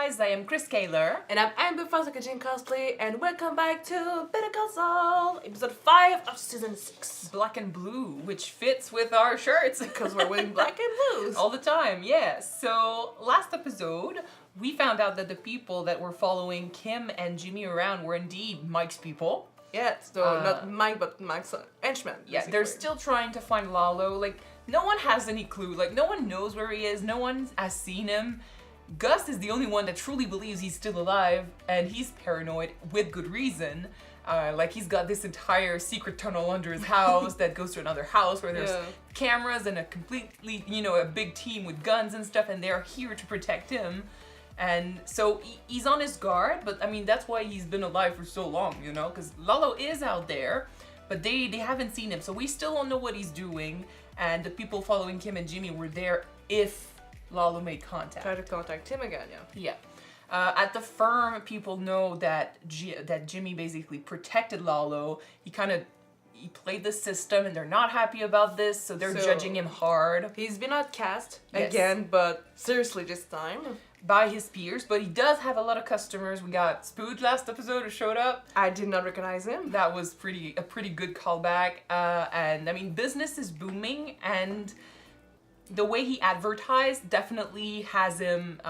guys, I am Chris Kaler. And I'm Amber from Kyuujin Cosplay, and welcome back to Better Call Saul, episode 5 of season 6. Black and blue, which fits with our shirts. Because we're wearing black and blues. All the time, yes. So, last episode, we found out that the people that were following Kim and Jimmy around were indeed Mike's people. Yeah, so not Mike, but Mike's henchman. Yeah, they're still trying to find Lalo. Like, no one has any clue. Like, no one knows where he is. No one has seen him. Gus is the only one that truly believes he's still alive, and he's paranoid with good reason. Like, he's got this entire secret tunnel under his house that goes to another house where there's cameras and a completely, a big team with guns and stuff, and they're here to protect him. And so he's on his guard, but I mean, that's why he's been alive for so long, because Lalo is out there, but they haven't seen him. So we still don't know what he's doing, and the people following Kim and Jimmy were there if Lalo made contact. Try to contact him again, Yeah. At the firm, people know that Jimmy basically protected Lalo. He played the system, and they're not happy about this, so they're judging him hard. He's been outcast again, but seriously this time. By his peers, but he does have a lot of customers. We got Spooge last episode who showed up. I did not recognize him. That was a pretty good callback. And I mean, business is booming, and the way he advertised definitely has him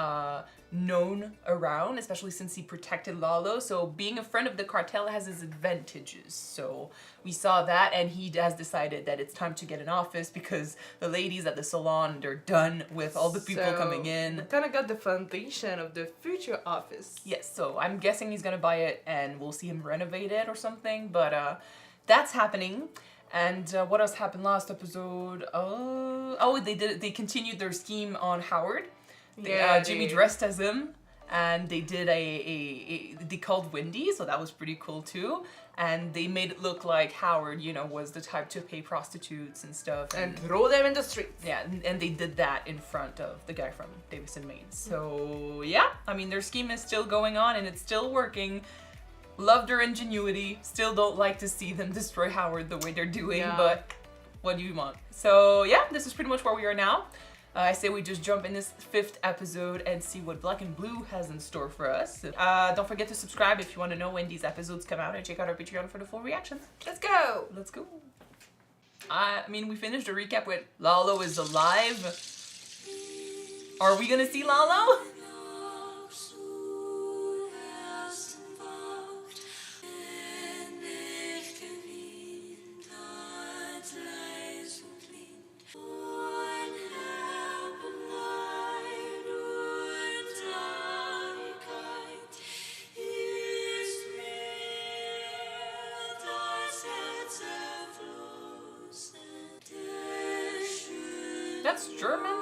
known around, especially since he protected Lalo. So being a friend of the cartel has its advantages. So we saw that, and he has decided that it's time to get an office because the ladies at the salon, they're done with all the people coming in. Kind of got the foundation of the future office. Yes, so I'm guessing he's gonna buy it, and we'll see him renovate it or something. But that's happening. And what else happened last episode? They continued their scheme on Howard. Jimmy dressed as him, and they did they called Wendy, so that was pretty cool too. And they made it look like Howard, was the type to pay prostitutes and stuff. And throw them in the streets. Yeah, and they did that in front of the guy from Davis and Maids. So yeah, I mean, their scheme is still going on, and it's still working. Love their ingenuity. Still don't like to see them destroy Howard the way they're doing, but what do you want? So yeah, this is pretty much where we are now. I say we just jump in this 5th episode and see what Black and Blue has in store for us. Don't forget to subscribe if you want to know when these episodes come out, and check out our Patreon for the full reactions. Let's go! Let's go. I mean, we finished the recap with Lalo is alive. Are we gonna see Lalo? That's German?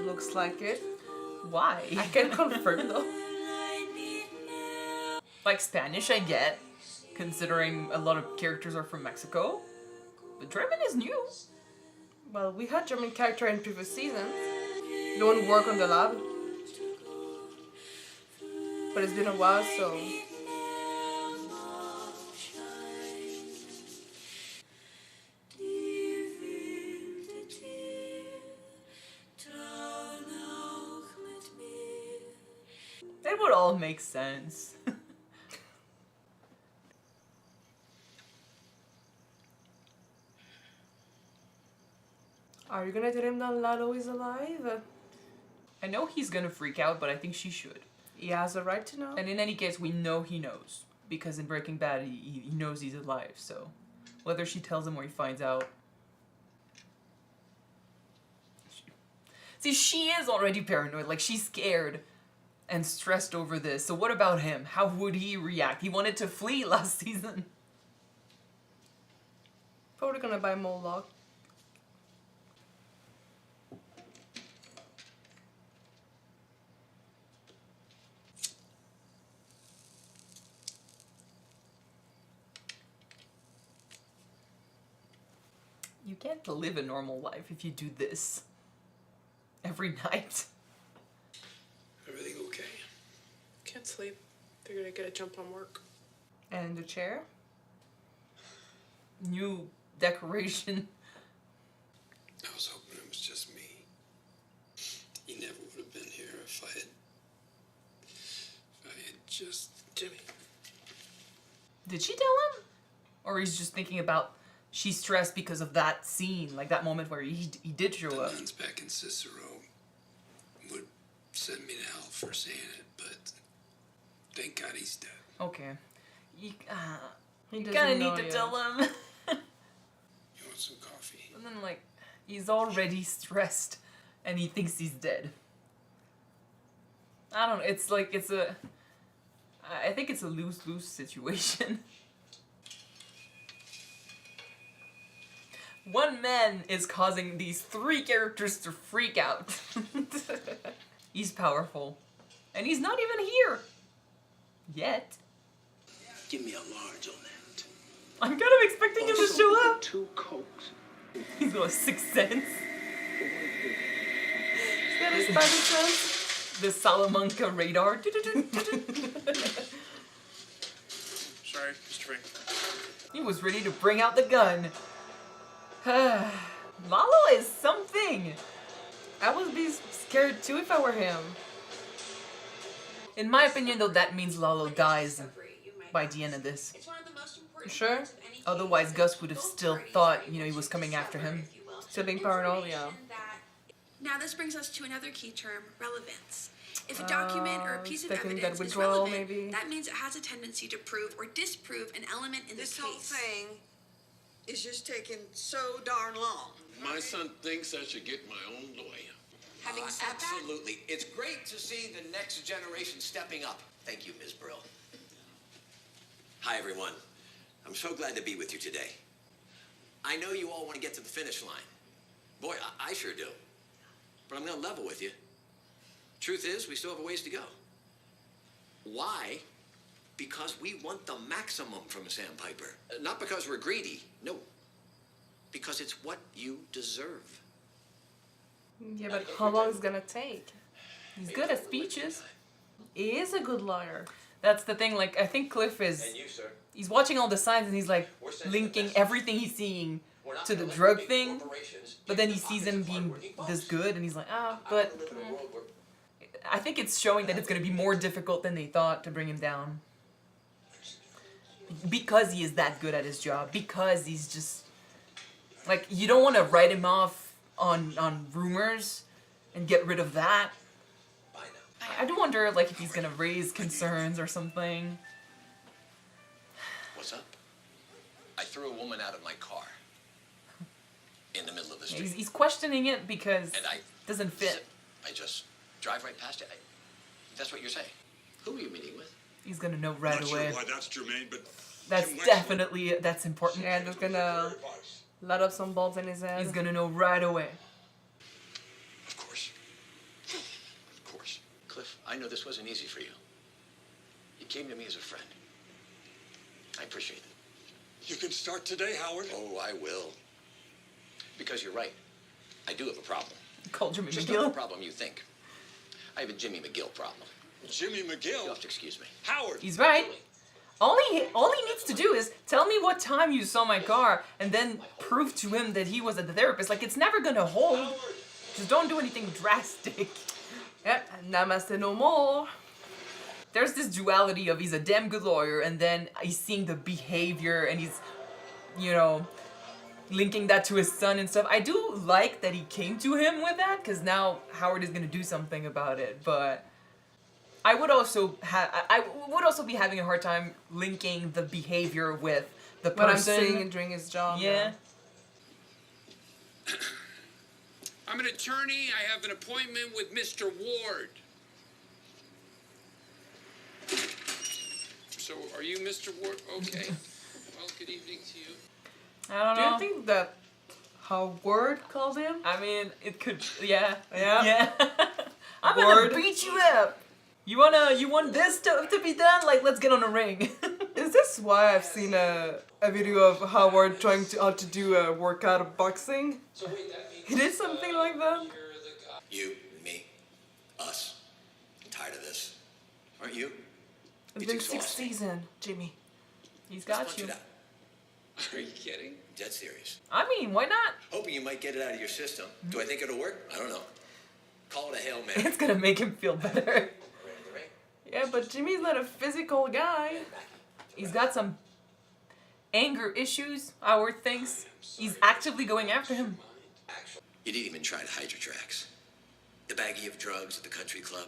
Looks like it. Why? I can confirm though. Like Spanish, I get, considering a lot of characters are from Mexico. But German is new. Well, we had German character in previous seasons. Don't work on the lab. But it's been a while, so... It would all make sense. Are you gonna tell him that Lalo is alive? I know he's gonna freak out, but I think she should. He has a right to know. And in any case, we know he knows. Because in Breaking Bad, he knows he's alive, so... Whether she tells him or he finds out... See, she is already paranoid. Like, she's scared and stressed over this. So what about him? How would he react? He wanted to flee last season. Probably gonna buy Moloch. You can't live a normal life if you do this every night. Everything okay? Can't sleep. Figured I'd get a jump on work. And the chair? New decoration. I was hoping it was just me. He never would have been here if I had just Jimmy. Did she tell him? Or he's just thinking about she's stressed because of that scene, like that moment where he did show the up. nuns back in Cicero would send me to hell for saying it, but thank God he's dead. Okay. You He kind doesn't of know need to yet. tell him. You want some coffee? And then, like, he's already stressed and he thinks he's dead. I don't know. It's like, I think it's a lose-lose situation. One man is causing these 3 characters to freak out. He's powerful. And he's not even here. Yet. Give me a large on that. I'm kind of expecting him to show up. 2 Cokes. He's got a 6th sense. Is that his spider sense? The Salamanca radar. Sorry, Mr. Frank. He was ready to bring out the gun. Lalo is something. I would be scared too if I were him. In my opinion, though, that means Lalo dies by the end of this. Sure? Otherwise, Gus would have still thought, you know, he was coming after him. Still being paranoid, yeah. Now this brings us to another key term, relevance. If a document or a piece of thinking that evidence is withdrawal, relevant, maybe? that means it has a tendency to prove or disprove an element in This the whole case. thing is just taking so darn long. My son thinks I should get my own lawyer. Having said that, Absolutely. It's great to see the next generation stepping up. Thank you, Ms. Brill. Hi, everyone. I'm so glad to be with you today. I know you all want to get to the finish line. Boy, I sure do. But I'm going to level with you. Truth is, we still have a ways to go. Why? Because we want the maximum from a sandpiper. Not because we're greedy. No. Because it's what you deserve. Yeah, but how long is it gonna take? He's good at speeches. He is a good liar. That's the thing, like, I think Cliff is... And you, sir? He's watching all the signs and he's, like, linking everything he's seeing to the drug thing. But then he sees him being this good and he's like, but... I think it's showing that it's going to be more difficult than they thought to bring him down. Because he is that good at his job. Because he's just... Like, you don't want to write him off on rumors and get rid of that. I do wonder, like, if he's going to raise concerns or something. What's up? I threw a woman out of my car. In the middle of the street. He's questioning it because And I it doesn't fit. I just drive right past it. That's what you're saying. Who are you meeting with? He's going to know right Not away. sure why that's germane, but That's Jim Wexler- definitely, that's important. Yeah, just gonna let up some balls in his head. He's going to know right away. Of course. Of course. Cliff, I know this wasn't easy for you. You came to me as a friend. I appreciate it. You can start today, Howard. Oh, I will. Because you're right. I do have a problem. Called Jimmy Just not the McGill. problem you think. I have a Jimmy McGill problem. Jimmy You'll McGill. have to excuse me. Howard. He's right. All he needs to do is tell me what time you saw my car and then prove to him that he was at the therapist. Like, it's never going to hold. Just don't do anything drastic. Yep, namaste no more. There's this duality of he's a damn good lawyer and then he's seeing the behavior and he's, you know, linking that to his son and stuff. I do like that he came to him with that because now Howard is going to do something about it. But I would also be having a hard time linking the behavior with the person. What I'm saying during his job. Yeah. I'm an attorney. I have an appointment with Mr. Ward. So, are you Mr. Ward? Okay. Well, good evening to you. I don't Do know. you think that how Word called him? I mean, it could. Yeah. Yeah. Yeah. I'm Word. gonna beat you up. You want this to be done? Like, let's get on a ring. Is this why I've seen a video of Howard trying to do a workout of boxing? He did something like that? You, me, us. I'm tired of this. Aren't you? It's It's been 6 exhausting. seasons, Jimmy. He's Let's got punch you. it out. Are you kidding? Dead serious. I mean, why not? Hoping you might get it out of your system. Do I think it'll work? I don't know. Call it a Hail Mary. It's gonna make him feel better. Ready to ring? Yeah, but Jimmy's not a physical guy. He's got some anger issues, Howard thinks. He's actively going after him. You didn't even try to hide your tracks. The baggie of drugs at the country club.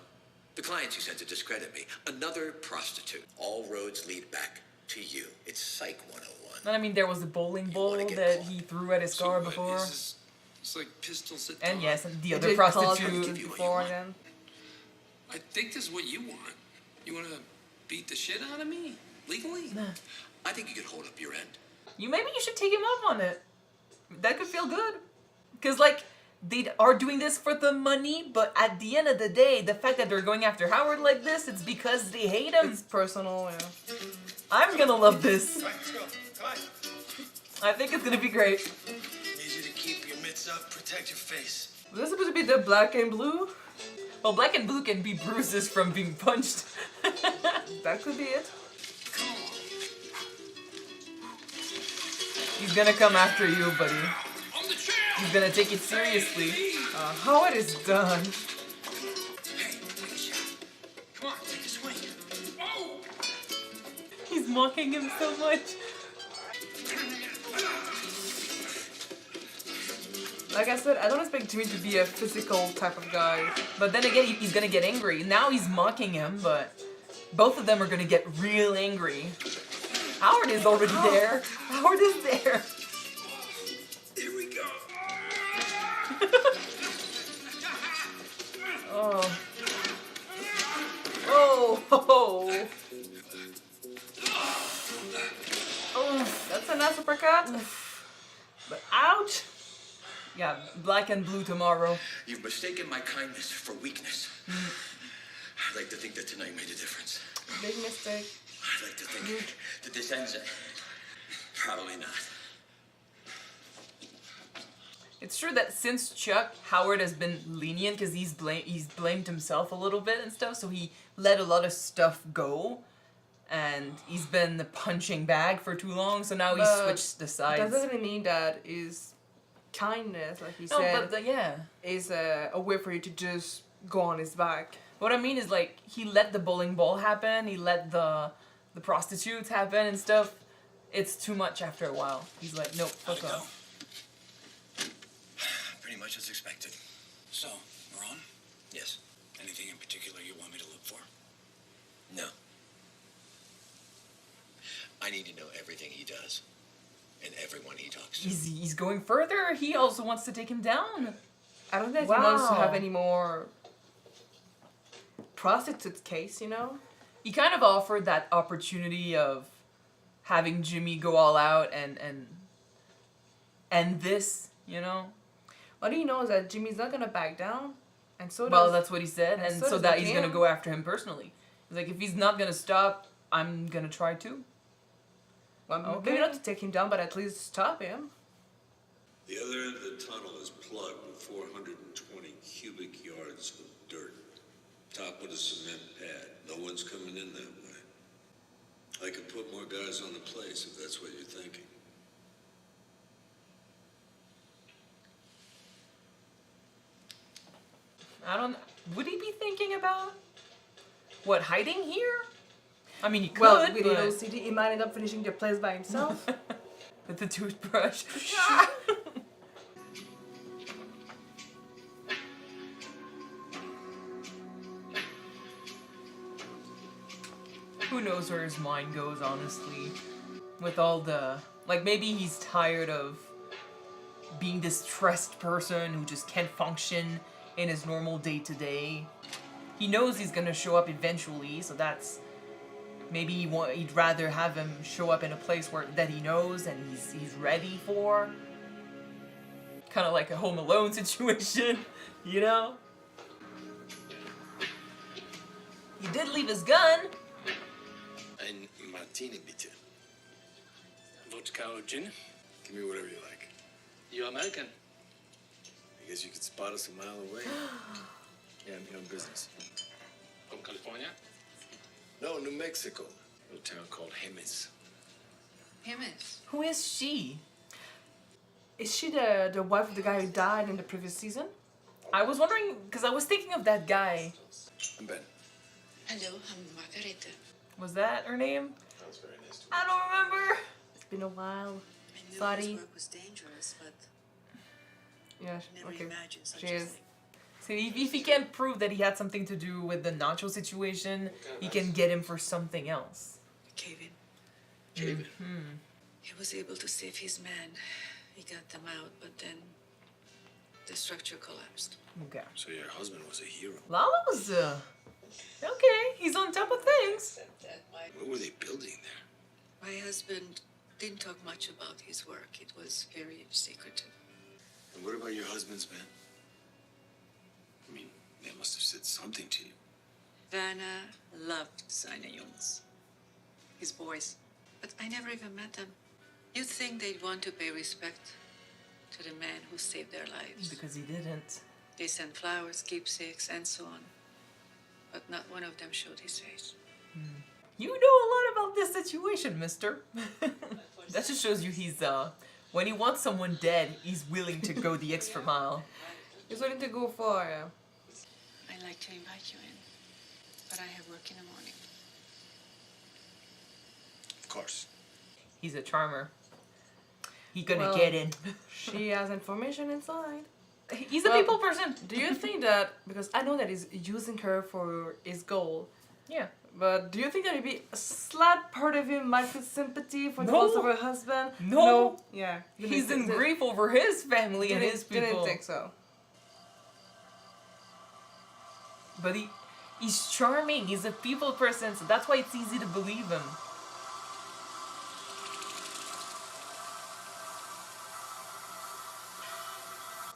The clients you sent to discredit me. Another prostitute. All roads lead back to you. It's Psych 101. And I mean, there was the bowling ball that he threw at his car before. It's like pistols at And dawn. yes, and the He other did call us prostitute. before then. I think this is what you want. You want to beat the shit out of me? Legally? I think you could hold up your end. Maybe you should take him up on it. That could feel good. Because, like, they are doing this for the money, but at the end of the day, the fact that they're going after Howard like this, it's because they hate him. It's personal, yeah. I'm gonna love this. All right, let's go. Come on. I think it's gonna be great. Need you to keep your mitts up, protect your face. Was this supposed to be the black and blue? Well, black and blue can be bruises from being punched. That could be it. He's gonna come after you, buddy. He's gonna take it seriously. Howard is done. Hey, take a shot. Come on, take a swing. Oh! He's mocking him so much. Like I said, I don't expect Jimmy to be a physical type of guy. But then again, he's gonna get angry. Now he's mocking him, but both of them are gonna get real angry. Howard is already there. Howard is there. Here we go. Oh. Oh. Oh. Oh. That's a nice uppercut. But ouch. Yeah, black and blue tomorrow. You've mistaken my kindness for weakness. I'd like to think that tonight made a difference. Big mistake. I'd like to think that this ends it. Probably not. It's true that since Chuck, Howard has been lenient because he's blamed himself a little bit and stuff, so he let a lot of stuff go. And he's been the punching bag for too long, so now he's switched the sides. That doesn't mean that is kindness, like he No, said, but yeah. is a way for you to just go on his back. What I mean is, like, he let the bowling ball happen, he let the prostitutes happen and stuff. It's too much after a while. He's like, nope, fuck off. Pretty much as expected. So, we're on? Yes. Anything in particular you want me to look for? No. I need to know everything he does. And everyone he talks to. He's going further. He also wants to take him down. I don't think he wants to Wow. have any more prostitute case, you know? He kind of offered that opportunity of having Jimmy go all out and this, you know? What he knows that Jimmy's not gonna back down, and so Well, does, that's what he said, and so so does that the he's gonna game. go after him personally. He's like, if he's not gonna stop, I'm gonna try too. well, Okay. maybe not to take him down, but at least stop him. The other end of the tunnel is plugged with 420 cubic yards of dirt. Top with a cement pad. No one's coming in that way. I could put more guys on the place if that's what you're thinking. Would he be thinking about what, hiding here? I mean, he could, Well, with but the OCD, he might end up finishing the place by himself. with the toothbrush. Who knows where his mind goes, honestly. With all the... Like, maybe he's tired of being this stressed person who just can't function in his normal day-to-day. He knows he's gonna show up eventually, so that's... Maybe he'd rather have him show up in a place that he knows and he's ready for. Kind of like a Home Alone situation, you know? He did leave his gun. Ein Martini, bitte. Vodka or gin? Give me whatever you like. You American? I guess you could spot us a mile away. Yeah, I'm here on business. From California? No, New Mexico. A little town called Jemez. Who is she? Is she the wife of the guy who died in the previous season? I was wondering, because I was thinking of that guy. I'm Ben. Hello, I'm Margareta. Was that her name? Sounds very nice to I don't remember. It's been a while. I knew Sorry. his work was dangerous, but Yeah, never okay. imagined such She a is. thing. See, if he can't prove that he had something to do with the Nacho situation, he can get him for something else. Kyuujin. David. He was able to save his men. He got them out, but then the structure collapsed. Okay. So your husband was a hero. Lalo's, okay, he's on top of things. What were they building there? My husband didn't talk much about his work. It was very secretive. And what about your husband's men? I mean, they must have said something to you. Werner loved seine Jungs, his boys. But I never even met them. You'd think they'd want to pay respect to the man who saved their lives. Because he didn't. They sent flowers, keepsakes, and so on. But not one of them showed his face. You know a lot about this situation, mister. That just shows you he's, when he wants someone dead, he's willing to go the extra mile. He's willing to go far, yeah. I'd like to invite you in, but I have work in the morning. Of course. He's a charmer. He gonna Well, get in. She has information inside. He's a Well, people person. Do you think that, because I know that he's using her for his goal, Yeah. but do you think that maybe a slight part of him might feel sympathy for the No. loss of her husband? No. Yeah. He's in grief over his family and his people. Didn't think so. But he's charming. He's a people person, so that's why it's easy to believe him.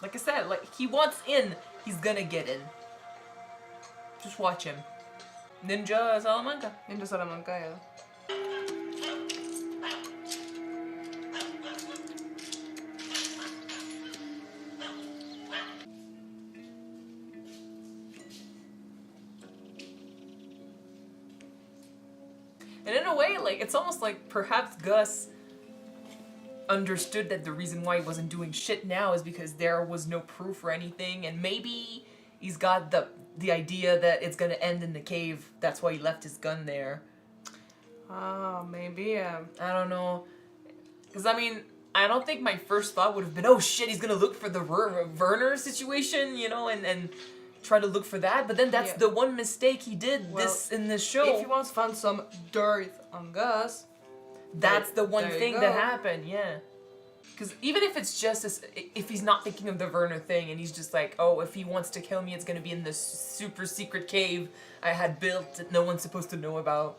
Like I said, like he wants in, he's gonna get in. Just watch him. Ninja Salamanca. Into Salamanca, yeah. And in a way, like it's almost like perhaps Gus understood that the reason why he wasn't doing shit now is because there was no proof or anything, and maybe he's got the idea that it's gonna end in the cave. That's why he left his gun there. Ah, maybe, yeah. I don't know. Because, I mean, I don't think my first thought would have been, oh shit, he's gonna look for the Werner situation, you know, and try to look for that. But then that's Yeah. the one mistake he did Well, in this show. If he wants to find some dirt on Gus, That's the one there you thing go. that happened, yeah. Because even if it's just this, if he's not thinking of the Werner thing and he's just like, oh, if he wants to kill me, it's gonna be in this super secret cave I had built that no one's supposed to know about.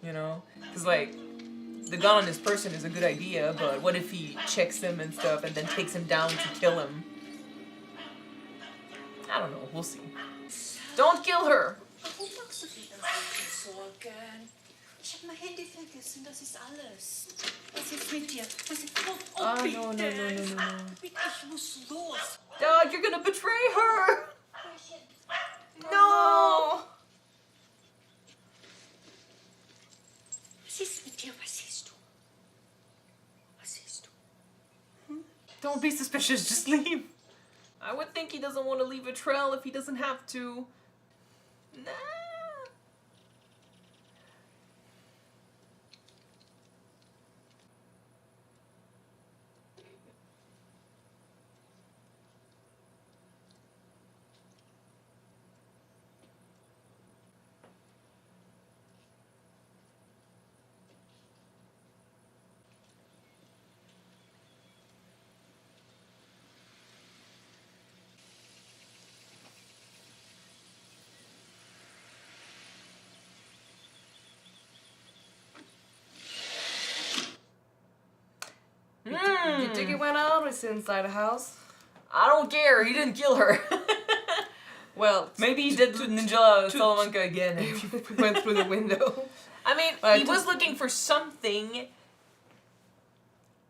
You know? Because, like, the gun on this person is a good idea, but what if he checks him and stuff and then takes him down to kill him? I don't know, we'll see. Don't kill her! Warum machst du dir das Sorgen? Ich habe mein Handy vergessen, das ist alles. Was ist mit dir? Was ist... Oh, Oh, bitte. no. Bitte, ich muss los. Dog, you're gonna betray her! No! Was ist mit dir? Was siehst du? Was siehst du? Don't be suspicious, just leave. I would think he doesn't want to leave a trail if he doesn't have to. Nah. You think he went out or is he inside the house? I don't care, he didn't kill her. Well, Maybe he did to Ninja Salamanca again. he went through the window. I mean, But he was looking for something.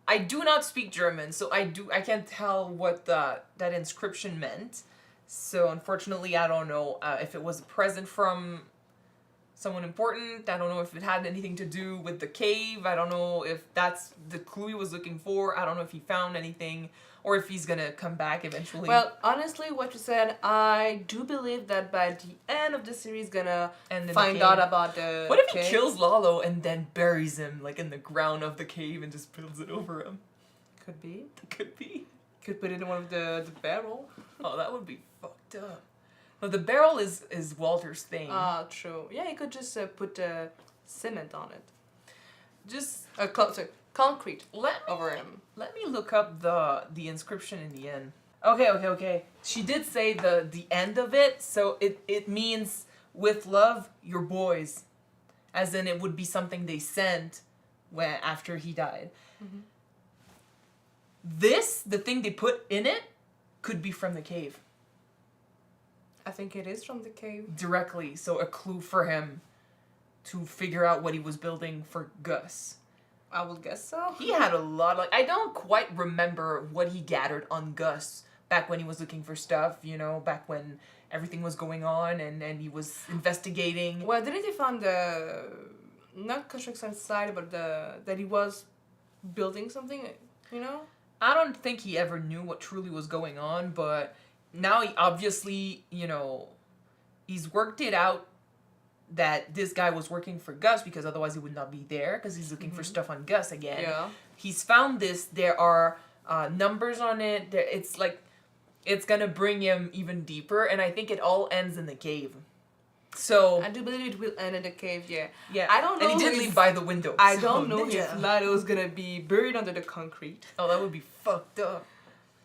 I do not speak German, so I can't tell what that inscription meant. So unfortunately, I don't know if it was a present from someone important. I don't know if it had anything to do with the cave. I don't know if that's the clue he was looking for. I don't know if he found anything or if he's gonna come back eventually. Well, honestly, what you said, I do believe that by the end of the series, gonna find out about the What if cave. he kills Lalo and then buries him like in the ground of the cave and just builds it over him? Could be. Could be. Could put it in one of the barrel. Oh, that would be fucked up. Well, the barrel is Walter's thing. True. Yeah, you could just put cement on it. Just concrete over him. Let me look up the inscription in the end. Okay. She did say the end of it, so it means with love, your boys. As in it would be something they sent after he died. Mm-hmm. The thing they put in it, could be from the cave. I think it is from the cave. Directly, so a clue for him to figure out what he was building for Gus. I would guess so. He had a lot, I don't quite remember what he gathered on Gus back when he was looking for stuff, back when everything was going on and he was investigating. Well, didn't he find not construction site, but that he was building something, I don't think he ever knew what truly was going on, but now he obviously, he's worked it out that this guy was working for Gus because otherwise he would not be there because he's looking for stuff on Gus again. Yeah. He's found this. There are numbers on it. It's gonna bring him even deeper, and I think it all ends in the cave. So I do believe it will end in the cave. Yeah. Yeah. I don't know. And he did leave by the window. I so don't know yeah. if Lalo is gonna be buried under the concrete. Oh, that would be fucked up.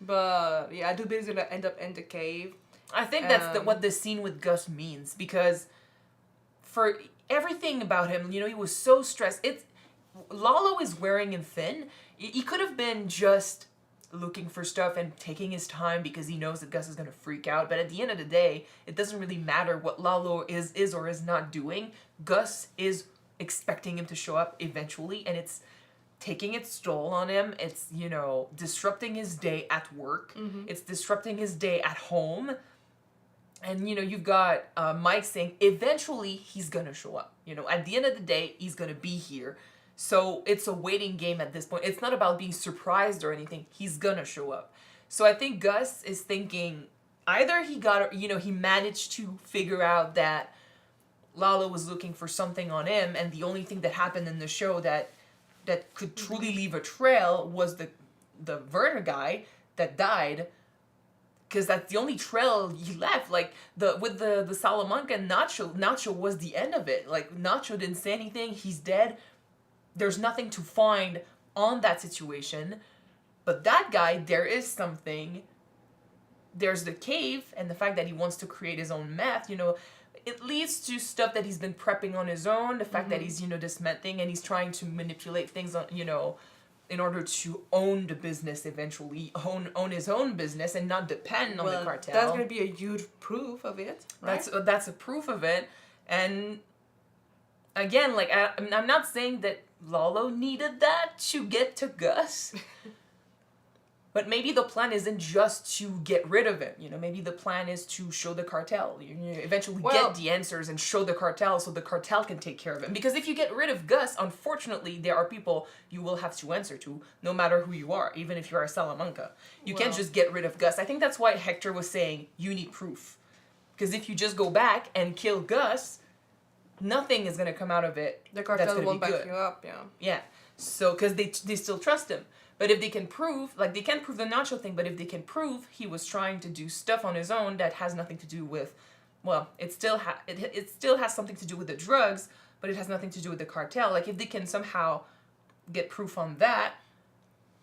But yeah, I do believe he's gonna end up in the cave. I think that's what the scene with Gus means, because for everything about him, he was so stressed. Lalo is wearing him thin. He could have been just looking for stuff and taking his time because he knows that Gus is gonna freak out. But at the end of the day, it doesn't really matter what Lalo is or is not doing. Gus is expecting him to show up eventually, and it's taking its toll on him. It's, disrupting his day at work. Mm-hmm. It's disrupting his day at home. And, you've got Mike saying, eventually he's going to show up. At the end of the day, he's going to be here. So it's a waiting game at this point. It's not about being surprised or anything. He's going to show up. So I think Gus is thinking either he managed to figure out that Lalo was looking for something on him, and the only thing that happened in the show that could truly leave a trail was the Werner guy that died, because that's the only trail he left. With the Salamanca and Nacho was the end of it. Nacho didn't say anything. He's dead. There's nothing to find on that situation. But that guy, there is something. There's the cave and the fact that he wants to create his own meth. It leads to stuff that he's been prepping on his own. The fact that he's, dismantling and he's trying to manipulate things on, in order to own the business eventually, own his own business and not depend on the cartel. That's gonna be a huge proof of it, right? That's a proof of it. And again, I'm not saying that Lalo needed that to get to Gus. But maybe the plan isn't just to get rid of it. Maybe the plan is to show the cartel. Eventually get the answers and show the cartel so the cartel can take care of it. Because if you get rid of Gus, unfortunately, there are people you will have to answer to, no matter who you are, even if you are a Salamanca. You can't just get rid of Gus. I think that's why Hector was saying, you need proof. Because if you just go back and kill Gus, nothing is going to come out of it. The cartel won't back good. you up, yeah. Yeah. So, because they still trust him. But if they can prove, they can't prove the Nacho thing, but if they can prove he was trying to do stuff on his own that has nothing to do with, it still has something to do with the drugs, but it has nothing to do with the cartel. If they can somehow get proof on that,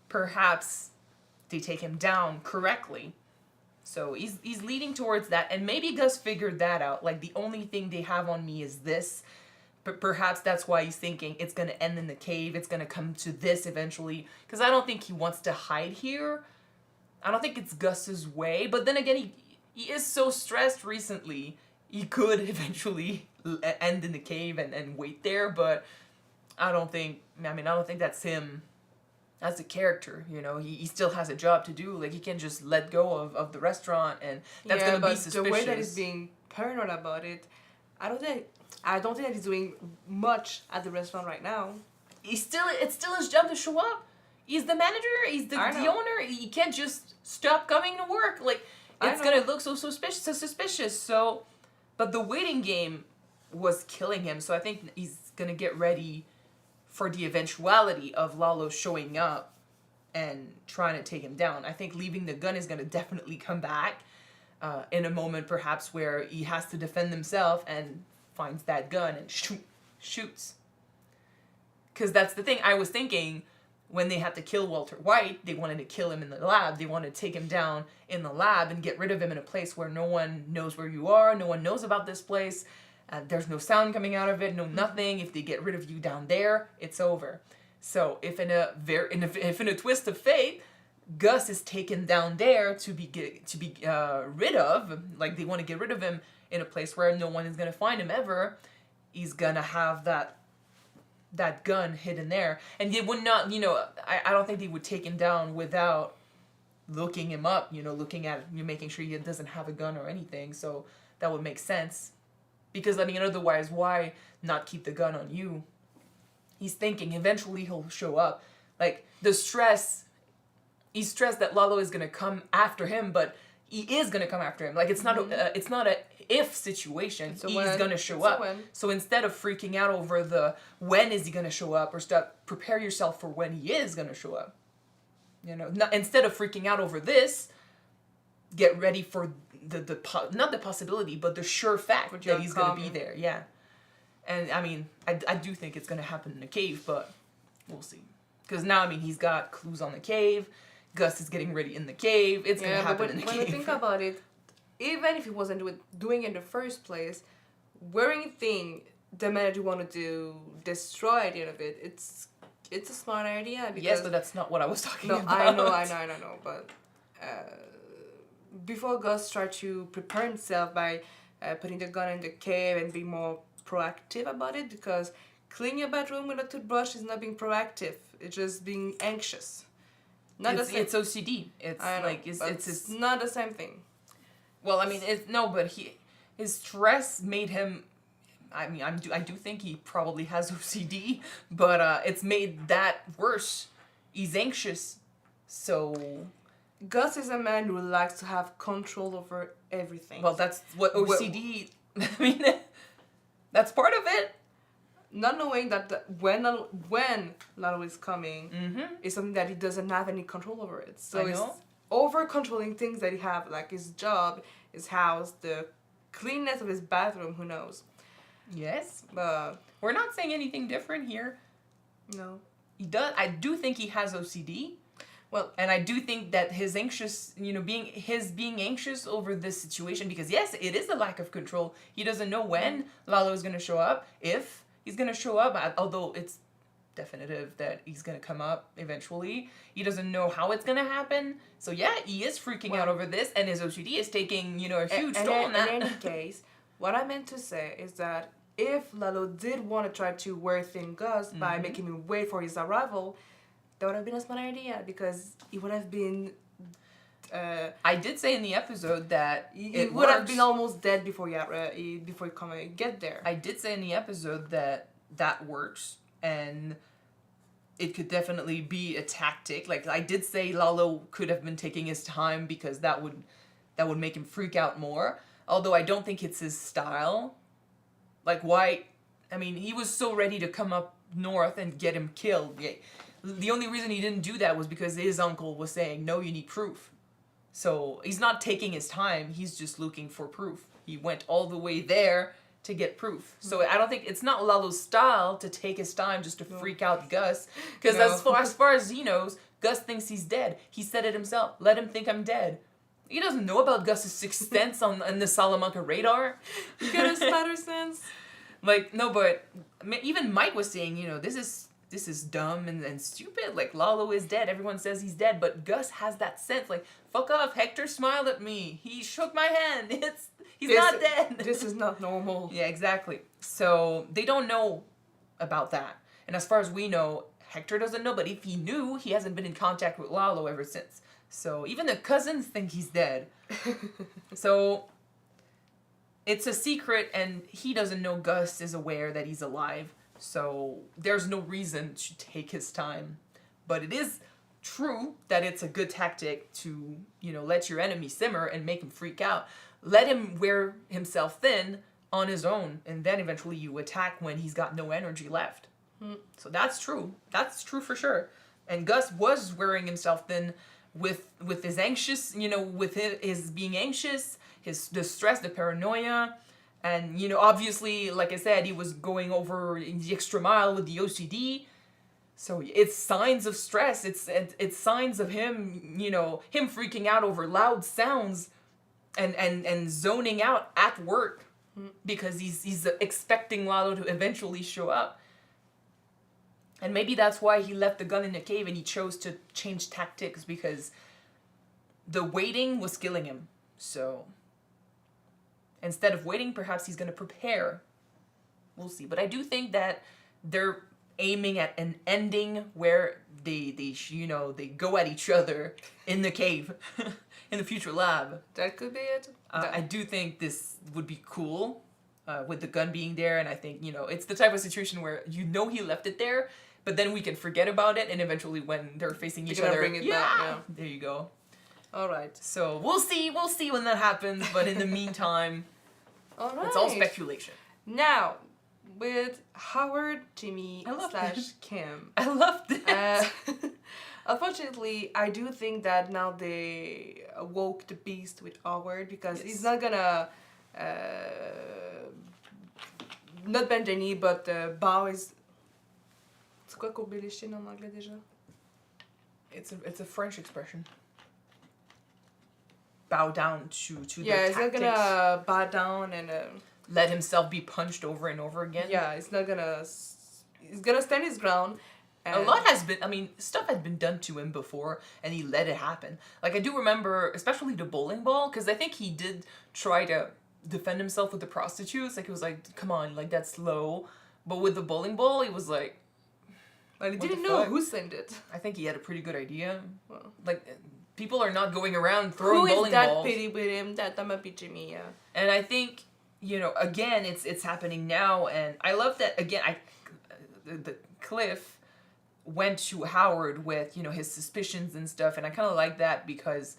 perhaps they take him down correctly. So he's leading towards that, and maybe Gus figured that out. The only thing they have on me is this. But perhaps that's why he's thinking it's going to end in the cave. It's going to come to this eventually. Because I don't think he wants to hide here. I don't think it's Gus's way. But then again, he is so stressed recently. He could eventually end in the cave and wait there. But I don't think that's him as a character. He still has a job to do. He can't just let go of the restaurant. And that's going to be suspicious. The way that he's being paranoid about it, I don't think I don't think that he's doing much at the restaurant right now. It's still his job to show up. He's the manager. He's the owner. He can't just stop coming to work. Like, it's gonna look so suspicious. So, but the waiting game was killing him. So I think he's gonna get ready for the eventuality of Lalo showing up and trying to take him down. I think leaving the gun is gonna definitely come back in a moment, perhaps where he has to defend himself and finds that gun and shoots. Because that's the thing. I was thinking when they had to kill Walter White, they wanted to kill him in the lab. They wanted to take him down in the lab and get rid of him in a place where no one knows where you are. No one knows about this place. There's no sound coming out of it. No nothing. If they get rid of you down there, it's over. So if in a twist of fate, Gus is taken down there to be rid of, like they want to get rid of him in a place where no one is gonna find him ever, he's gonna have that gun hidden there. And they would not, I don't think they would take him down without looking him up, looking at, making sure he doesn't have a gun or anything. So that would make sense. Because, otherwise, why not keep the gun on you? He's thinking eventually he'll show up. Like, he's stressed that Lalo is going to come after him, but he is going to come after him. Like, it's not a if situation. He's going to show up. So instead of freaking out over the when is he going to show up, or prepare yourself for when he is going to show up. Instead of freaking out over this, get ready for not the possibility, but the sure fact that he's going to be there. Yeah. And I do think it's going to happen in the cave, but we'll see. Because now, he's got clues on the cave. Gus is getting ready in the cave. It's going to happen in the cave. When you think about it, even if he wasn't doing it in the first place, wearing a thing the manager wanted to destroy at the end of it, it's a smart idea. Because yes, but that's not what I was talking about. I know. But before Gus tried to prepare himself by putting the gun in the cave and being more proactive about it, because cleaning your bedroom with a toothbrush is not being proactive. It's just being anxious. It's OCD. It's not the same thing. Well, but his stress made him. I do think he probably has OCD, but it's made that worse. He's anxious, so. Gus is a man who likes to have control over everything. Well, that's what OCD. That's part of it. Not knowing that when Lalo is coming is something that he doesn't have any control over it. So it's over controlling things that he have, like his job, his house, the cleanness of his bathroom. Who knows? Yes, but we're not saying anything different here. No, he does. I do think he has OCD. Well, and I do think that his anxious, being anxious over this situation, because yes, it is a lack of control. He doesn't know when Lalo is going to show up, if he's going to show up, although it's definitive that he's going to come up eventually. He doesn't know how it's going to happen. So yeah, he is freaking out over this, and his OCD is taking, a huge toll on that. In any case, what I meant to say is that if Lalo did want to try to wear thin Gus by making him wait for his arrival, that would have been a smart idea, because he would have been. I did say in the episode that he would have been almost dead before he get there. I did say in the episode that works, and it could definitely be a tactic. Like, I did say Lalo could have been taking his time, because that would make him freak out more. Although I don't think it's his style. Like, why? He was so ready to come up north and get him killed. Yeah. The only reason he didn't do that was because his uncle was saying, no, you need proof. So he's not taking his time. He's just looking for proof. He went all the way there to get proof. So I don't think it's not Lalo's style to take his time just to freak out Gus. Because as far as he knows, Gus thinks he's dead. He said it himself. Let him think I'm dead. He doesn't know about Gus's sixth sense on the Salamanca radar. You got a spider sense? Like, no, but even Mike was saying, this is dumb and stupid. Like, Lalo is dead. Everyone says he's dead. But Gus has that sense. Like, fuck off. Hector smiled at me. He shook my hand. He's not dead. This is not normal. Yeah, exactly. So they don't know about that. And as far as we know, Hector doesn't know. But if he knew, he hasn't been in contact with Lalo ever since. So even the cousins think he's dead. So it's a secret, and he doesn't know Gus is aware that he's alive. So there's no reason to take his time. But it is true that it's a good tactic to, let your enemy simmer and make him freak out. Let him wear himself thin on his own, and then eventually you attack when he's got no energy left. So that's true. That's true for sure. And Gus was wearing himself thin with his anxious, with his being anxious, the stress, the paranoia. And, obviously, like I said, he was going over the extra mile with the OCD. So it's signs of stress. It's signs of him, him freaking out over loud sounds and zoning out at work because he's expecting Lalo to eventually show up. And maybe that's why he left the gun in the cave and he chose to change tactics, because the waiting was killing him. So instead of waiting, perhaps he's going to prepare. We'll see. But I do think that they're aiming at an ending where they go at each other in the cave, in the future lab. That could be it. I do think this would be cool with the gun being there. And I think, it's the type of situation where he left it there, but then we can forget about it. And eventually when they're facing each other, bring it back, yeah. There you go. All right. So we'll see when that happens. But in the meantime, all right. It's all speculation. Now, with Howard, Jimmy / Kim. I love this. Unfortunately, I do think that now they awoke the beast with Howard, because he's not gonna not bend the knee, but bow is. C'est quoi courber les chines en anglais déjà? It's a French expression. Bow down to yeah, the tactics. He's not gonna bow down and let himself be punched over and over again. Yeah, he's gonna stand his ground. A lot has been, stuff had been done to him before, and he let it happen. Like, I do remember, especially the bowling ball, because I think he did try to defend himself with the prostitutes. Like, it was like, come on, like, that's low. But with the bowling ball, he was like... Like, he didn't know who sent it. I think he had a pretty good idea. Well, like, people are not going around throwing bowling balls. Who is that pity with him? That might be Jimmy, yeah. And I think, again, it's happening now, and I love that, again, the Cliff went to Howard with, his suspicions and stuff, and I kind of like that, because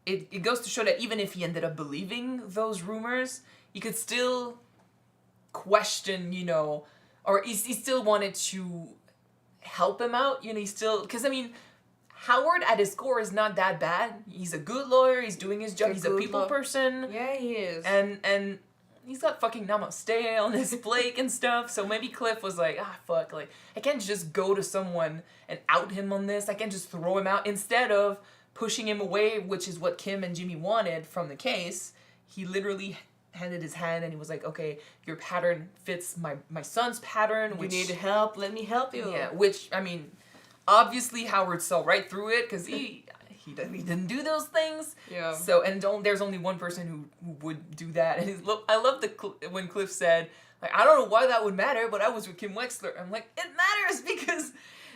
it goes to show that even if he ended up believing those rumors, he could still question, or he still wanted to help him out, he still, because, Howard at his core is not that bad. He's a good lawyer, he's doing his job, he's a people person. Yeah, he is. And he's got fucking namaste on his plate and stuff. So maybe Cliff was like, fuck, like, I can't just go to someone and out him on this. I can't just throw him out. Instead of pushing him away, which is what Kim and Jimmy wanted from the case, he literally handed his hand and he was like, okay, your pattern fits my son's pattern. You need help, let me help you. Yeah, which, obviously Howard saw right through it, because he didn't do those things. Yeah. So, and there's only one person who would do that. And I love when Cliff said, like, I don't know why that would matter, but I was with Kim Wexler. I'm like, it matters because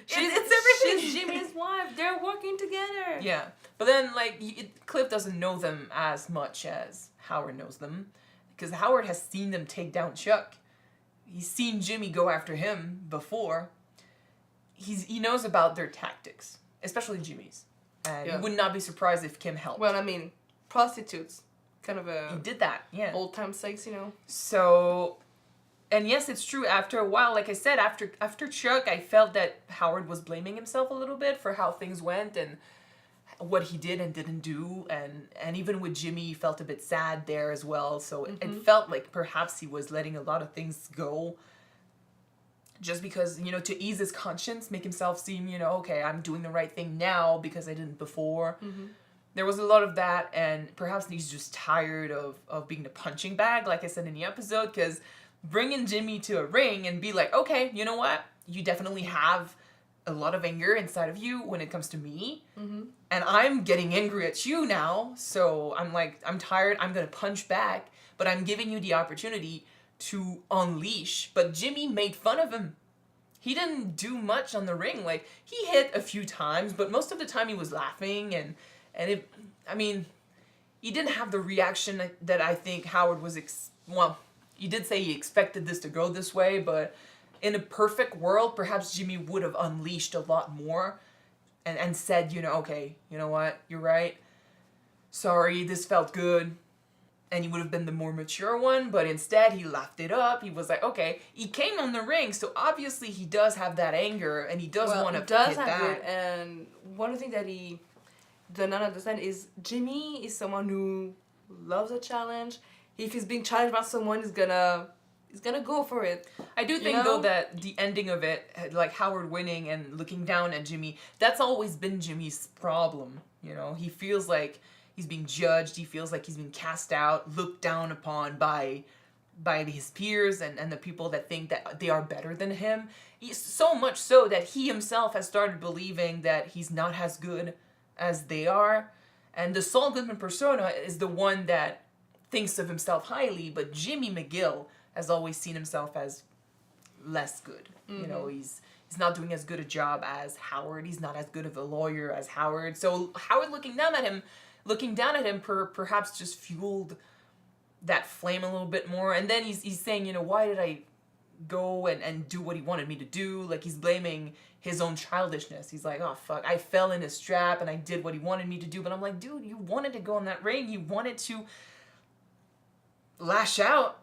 it's everything. She's Jimmy's wife. They're working together. Yeah. But then, like, Cliff doesn't know them as much as Howard knows them, because Howard has seen them take down Chuck. He's seen Jimmy go after him before. He knows about their tactics, especially Jimmy's. And he would not be surprised if Kim helped. Well, prostitutes. Kind of He did that, yeah. Old time sex, So, and yes, it's true. After a while, like I said, after Chuck, I felt that Howard was blaming himself a little bit for how things went and what he did and didn't do. And even with Jimmy, he felt a bit sad there as well. So it felt like perhaps he was letting a lot of things go. Just because, to ease his conscience, make himself seem, okay, I'm doing the right thing now because I didn't before. Mm-hmm. There was a lot of that, and perhaps he's just tired of being the punching bag, like I said in the episode, because bringing Jimmy to a ring and be like, okay, you know what? You definitely have a lot of anger inside of you when it comes to me, and I'm getting angry at you now, so I'm like, I'm tired, I'm going to punch back, but I'm giving you the opportunity to unleash. But Jimmy made fun of him. He didn't do much on the ring. Like, he hit a few times, but most of the time he was laughing, and he didn't have the reaction that I think Howard was, well, you did say he expected this to go this way, but in a perfect world, perhaps Jimmy would have unleashed a lot more and said, you know, okay, you know what, you're right. Sorry, this felt good. And he would have been the more mature one, but instead he laughed it up. He was like, okay, he came on the ring, so obviously he does have that anger, and he does want to hit that. It, and one thing that he does not understand is Jimmy is someone who loves a challenge. If he's being challenged by someone, he's gonna go for it. I do think, though, that the ending of it, like Howard winning and looking down at Jimmy, that's always been Jimmy's problem, you know? He feels like he's being judged. He feels like he's being cast out, looked down upon by his peers and the people that think that they are better than him. So much so that he himself has started believing that he's not as good as they are. And the Saul Goodman persona is the one that thinks of himself highly, but Jimmy McGill has always seen himself as less good. Mm-hmm. You know, he's not doing as good a job as Howard. He's not as good of a lawyer as Howard. So Howard looking down at him perhaps just fueled that flame a little bit more. And then he's saying, you know, why did I go and do what he wanted me to do? Like, he's blaming his own childishness. He's like, oh, fuck, I fell in his trap and I did what he wanted me to do. But I'm like, dude, you wanted to go in that ring. You wanted to lash out.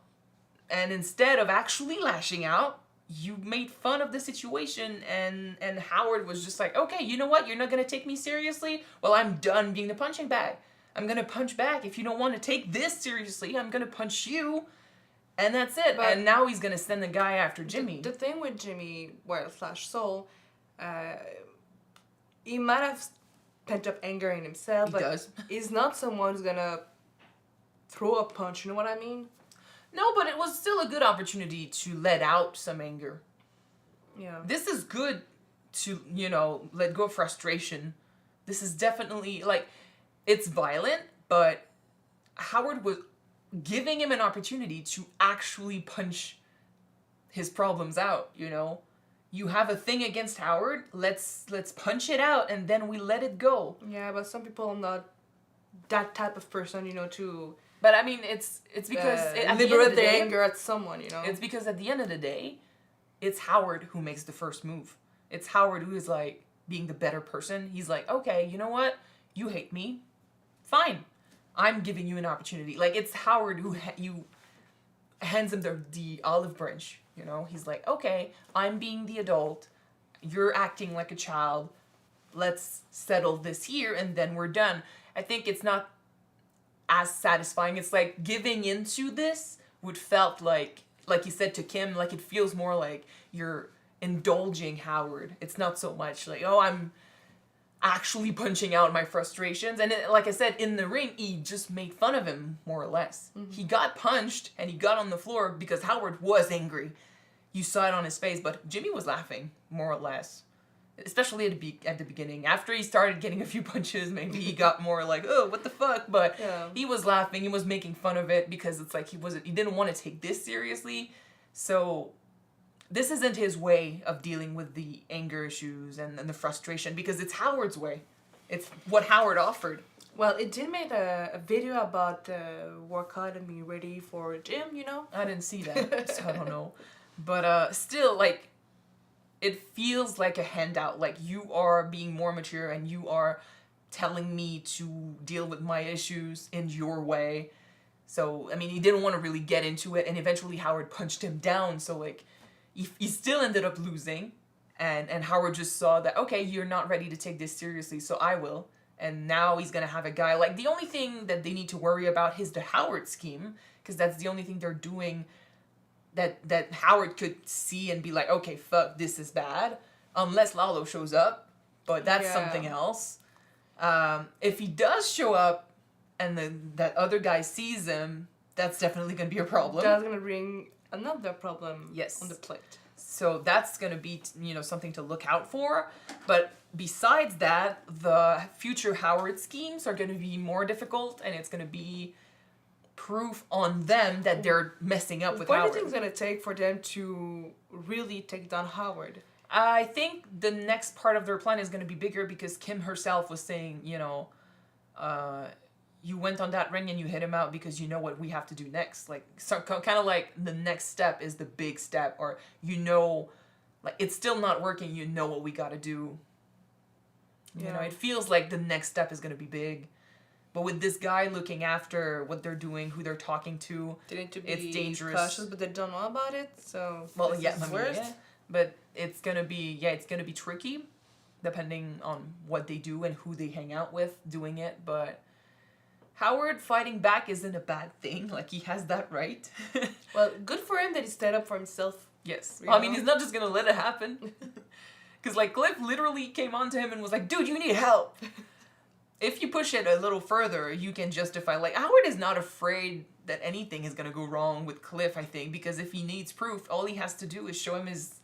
And instead of actually lashing out, you made fun of the situation, and Howard was just like, okay, you know what? You're not going to take me seriously? Well, I'm done being the punching bag. I'm going to punch back. If you don't want to take this seriously, I'm going to punch you. And that's it. But and now he's going to send the guy after Jimmy. The thing with Jimmy, Saul, he might have pent up anger in himself, but he's not someone who's going to throw a punch, you know what I mean? No, but it was still a good opportunity to let out some anger. Yeah. This is good to, you know, let go of frustration. This is definitely, like, it's violent, but Howard was giving him an opportunity to actually punch his problems out, you know? You have a thing against Howard, let's punch it out, and then we let it go. Yeah, but some people are not that type of person, you know, to... But I mean, it's because liberate the anger at someone, you know. It's because at the end of the day, it's Howard who makes the first move. It's Howard who is like being the better person. He's like, okay, you know what? You hate me, fine. I'm giving you an opportunity. Like, it's Howard who hands him the olive branch. You know, he's like, okay, I'm being the adult. You're acting like a child. Let's settle this here, and then we're done. I think it's not as satisfying. It's like giving into this would felt like you said to Kim, like it feels more like you're indulging Howard. It's not so much like, oh, I'm actually punching out my frustrations. And like I said, in the ring, he just made fun of him, more or less. Mm-hmm. He got punched and he got on the floor because Howard was angry. You saw it on his face, but Jimmy was laughing, more or less. Especially at the beginning. After he started getting a few punches, maybe he got more like, oh, what the fuck? But he was laughing. He was making fun of it because it's like he didn't want to take this seriously. So this isn't his way of dealing with the anger issues and the frustration, because it's Howard's way. It's what Howard offered. Well, it did make a video about work hard and being ready for a gym, you know? I didn't see that, so I don't know. But still, like, it feels like a handout, like you are being more mature and you are telling me to deal with my issues in your way. So, I mean, he didn't want to really get into it, and eventually Howard punched him down, so like, he still ended up losing, and Howard just saw that, okay, you're not ready to take this seriously, so I will. And now he's gonna have a guy, like, the only thing that they need to worry about is the Howard scheme, because that's the only thing they're doing that Howard could see and be like, okay, fuck, this is bad, unless Lalo shows up, but that's something else. If he does show up and that other guy sees him, that's definitely going to be a problem. That's going to bring another problem on the plate. So that's going to be, you know, something to look out for. But besides that, the future Howard schemes are going to be more difficult, and it's going to be proof on them that they're messing up with Howard. What do you think it's going to take for them to really take down Howard? I think the next part of their plan is going to be bigger, because Kim herself was saying, you know, you went on that ring and you hit him out because you know what we have to do next. Like, so, kind of like the next step is the big step, or like, it's still not working, you know what we got to do. You know, it feels like the next step is going to be big. But with this guy looking after what they're doing, who they're talking to, it's dangerous. Cautious, but they don't know about it, so but it's gonna be tricky, depending on what they do and who they hang out with doing it. But Howard fighting back isn't a bad thing. Like, he has that right. Well, good for him that he stood up for himself. Yes. I mean, he's not just gonna let it happen. Because, like, Cliff literally came on to him and was like, dude, you need help. If you push it a little further, you can justify, like, Howard is not afraid that anything is going to go wrong with Cliff, I think, because if he needs proof, all he has to do is show him his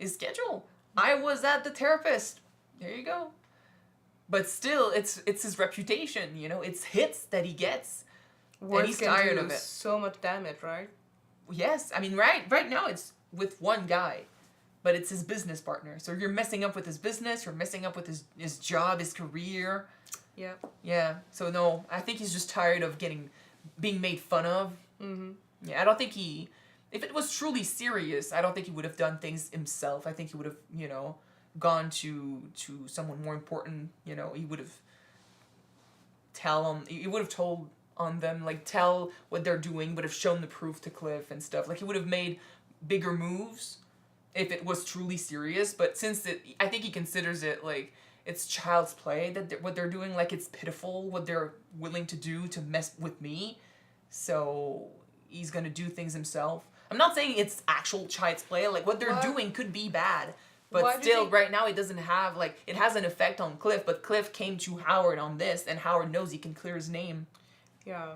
schedule. I was at the therapist. There you go. But still, it's his reputation, you know? It's hits that he gets. Words and he's tired can of do it. So much damage, right? Yes. I mean, right now it's with one guy. But it's his business partner. So you're messing up with his business, you're messing up with his job, his career. Yeah. Yeah. So no, I think he's just tired of being made fun of. Mm-hmm. Yeah, I don't think if it was truly serious, I don't think he would have done things himself. I think he would have, you know, gone to someone more important, you know, he would have told on them, like, tell what they're doing, would have shown the proof to Cliff and stuff. Like, he would have made bigger moves if it was truly serious, but since I think he considers it like it's child's play what they're doing, like it's pitiful what they're willing to do to mess with me, so he's gonna do things himself. I'm not saying it's actual child's play, like what they're doing could be bad, but still right now it doesn't have, like, it has an effect on Cliff, but Cliff came to Howard on this, and Howard knows he can clear his name. Yeah.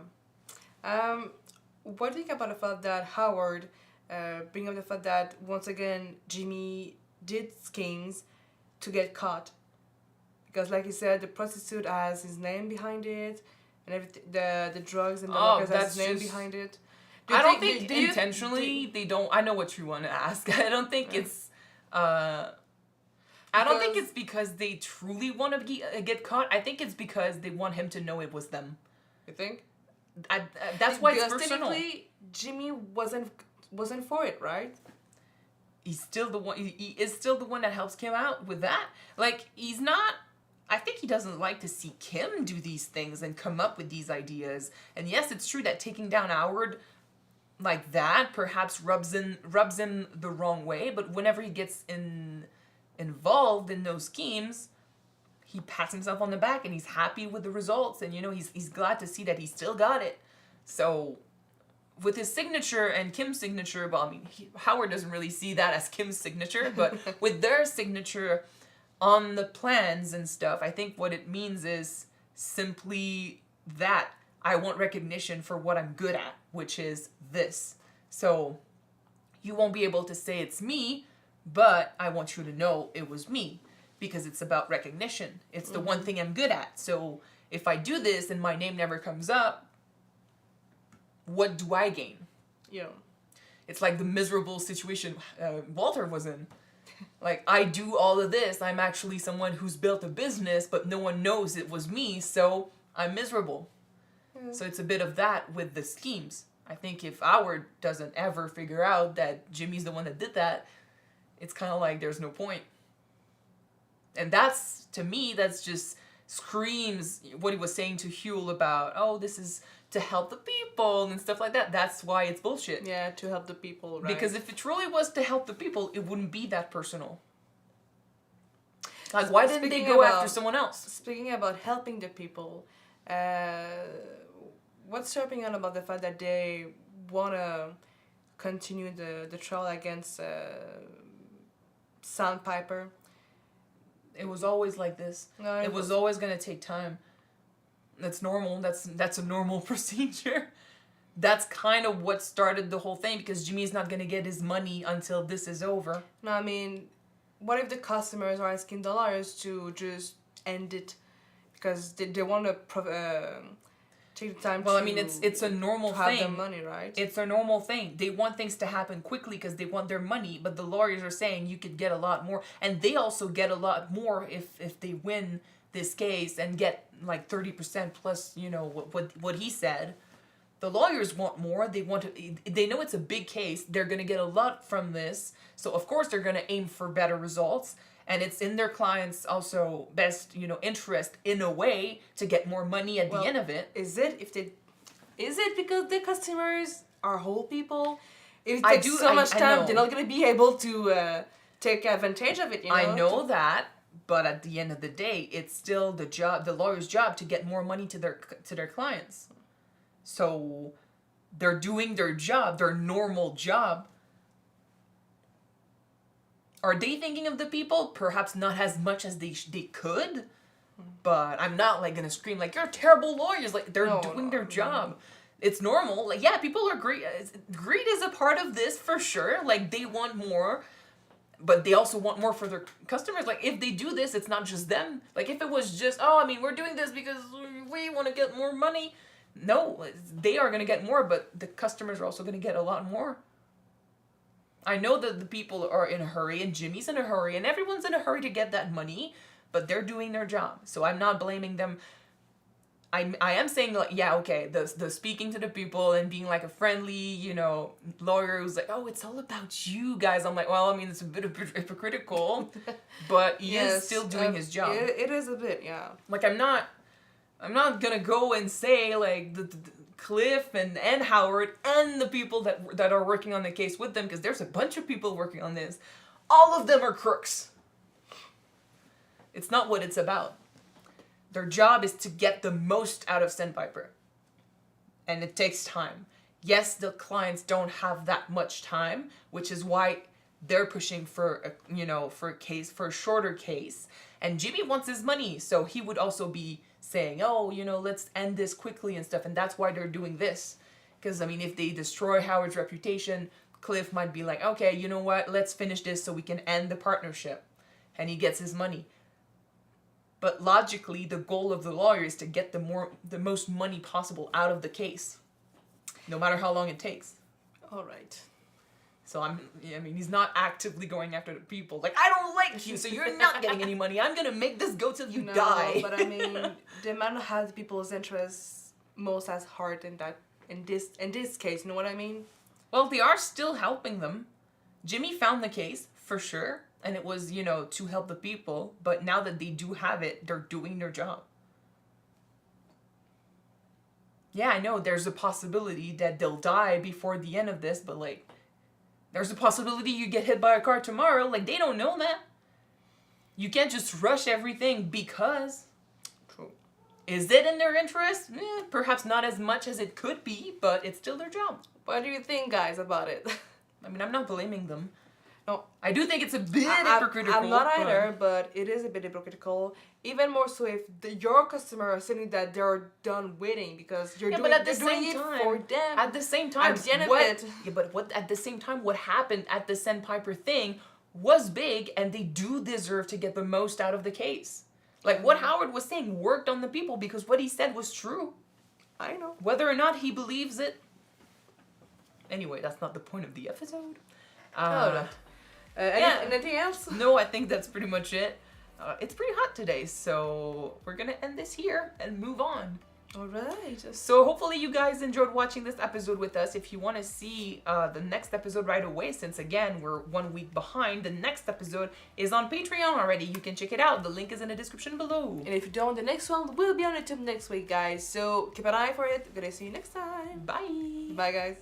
What do you think about the fact that Howard bring up the fact that once again Jimmy did schemes to get caught, because like you said, the prostitute has his name behind it, and everything, the drugs and the workers has his name behind it. I don't think intentionally they don't. I know what you want to ask. I don't think it's. I don't think it's because they truly want to get caught. I think it's because they want him to know it was them. You think? That's why it's personal. Technically, Jimmy wasn't for it, right? He's still the one. He is still the one that helps Kim out with that. Like, he's not. I think he doesn't like to see Kim do these things and come up with these ideas. And yes, it's true that taking down Howard like that perhaps rubs him the wrong way. But whenever he gets involved in those schemes, he pats himself on the back and he's happy with the results. And, you know, he's glad to see that he still got it. So with his signature and Kim's signature, well, I mean, Howard doesn't really see that as Kim's signature, but with their signature on the plans and stuff, I think what it means is simply that I want recognition for what I'm good at, which is this. So you won't be able to say it's me, but I want you to know it was me, because it's about recognition. It's the one thing I'm good at. So if I do this and my name never comes up, what do I gain? Yeah. It's like the miserable situation Walter was in. Like, I do all of this. I'm actually someone who's built a business, but no one knows it was me, so I'm miserable. Mm. So it's a bit of that with the schemes. I think if Howard doesn't ever figure out that Jimmy's the one that did that, it's kind of like there's no point. And that's, to me, that's just screams what he was saying to Huel about, oh, this is to help the people and stuff like that. That's why it's bullshit. Yeah, to help the people, right? Because if it truly was to help the people, it wouldn't be that personal. Like, why didn't they go after someone else? Speaking about helping the people, what's your opinion about the fact that they want to continue the trial against Sandpiper? It was always like this. No, it was always going to take time. That's normal. That's a normal procedure. That's kind of what started the whole thing, because Jimmy's not going to get his money until this is over. No, I mean, what if the customers are asking the lawyers to just end it because they want to take the time. Well, I mean, it's a normal have thing. the money, right? It's a normal thing. They want things to happen quickly because they want their money. But the lawyers are saying you could get a lot more, and they also get a lot more if they win this case and get like 30% plus. You know what he said. The lawyers want more. They want to. They know it's a big case. They're gonna get a lot from this. So of course they're gonna aim for better results. And it's in their clients' also best, interest in a way to get more money at the end of it. Is it because the customers are whole people? If it takes so much time, they're not gonna be able to take advantage of it. I know that, but at the end of the day, it's still the lawyer's job to get more money to their clients. So they're doing their job, their normal job. Are they thinking of the people? Perhaps not as much as they could, but I'm not like gonna scream like you're terrible lawyers. Like they're doing their job. It's normal. Like yeah, people are greed. Greed is a part of this for sure. Like they want more, but they also want more for their customers. Like if they do this, it's not just them. Like if it was just we're doing this because we want to get more money. No, they are gonna get more, but the customers are also gonna get a lot more. I know that the people are in a hurry, and Jimmy's in a hurry, and everyone's in a hurry to get that money, but they're doing their job. So I'm not blaming them. I am saying, like, yeah, okay, the speaking to the people and being like a friendly, lawyer who's like, oh, it's all about you guys. I'm like, well, I mean, it's a bit of hypocritical, but he is still doing his job. It is a bit, yeah. Like, I'm not gonna go and say, like, the Cliff and Howard and the people that are working on the case with them, because there's a bunch of people working on this. All of them are crooks. It's not what it's about. Their job is to get the most out of Sandpiper. And it takes time. Yes, the clients don't have that much time, which is why they're pushing for a shorter case. And Jimmy wants his money, so he would also be saying, let's end this quickly and stuff. And that's why they're doing this. Because, I mean, if they destroy Howard's reputation, Cliff might be like, okay, you know what? Let's finish this so we can end the partnership. And he gets his money. But logically, the goal of the lawyer is to get the most money possible out of the case. No matter how long it takes. All right. So he's not actively going after the people. Like, I don't like you, so you're not getting any money. I'm gonna make this go till you die. But I mean, the man has people's interests most at heart in this case. You know what I mean? Well, they are still helping them. Jimmy found the case for sure, and it was to help the people. But now that they do have it, they're doing their job. Yeah, I know there's a possibility that they'll die before the end of this, but like. There's a possibility you get hit by a car tomorrow. Like, they don't know that. You can't just rush everything because... True. Is it in their interest? Perhaps not as much as it could be, but it's still their job. What do you think, guys, about it? I mean, I'm not blaming them. No. I do think it's a bit hypocritical. I'm not either, but it is a bit hypocritical. Even more so if your customer is saying that they're done waiting because you're doing it for them. At the same time, at the end of it. Yeah, but at the same time, what happened at the Sandpiper thing was big, and they do deserve to get the most out of the case. Like what Howard was saying worked on the people because what he said was true. I know. Whether or not he believes it. Anyway, that's not the point of the episode. Anything else? No, I think that's pretty much it. It's pretty hot today, so we're gonna end this here and move on. Alright. So hopefully you guys enjoyed watching this episode with us. If you want to see the next episode right away, since again, we're 1 week behind, the next episode is on Patreon already. You can check it out. The link is in the description below. And if you don't, the next one will be on YouTube next week, guys. So keep an eye for it. Gonna see you next time. Bye. Bye, guys.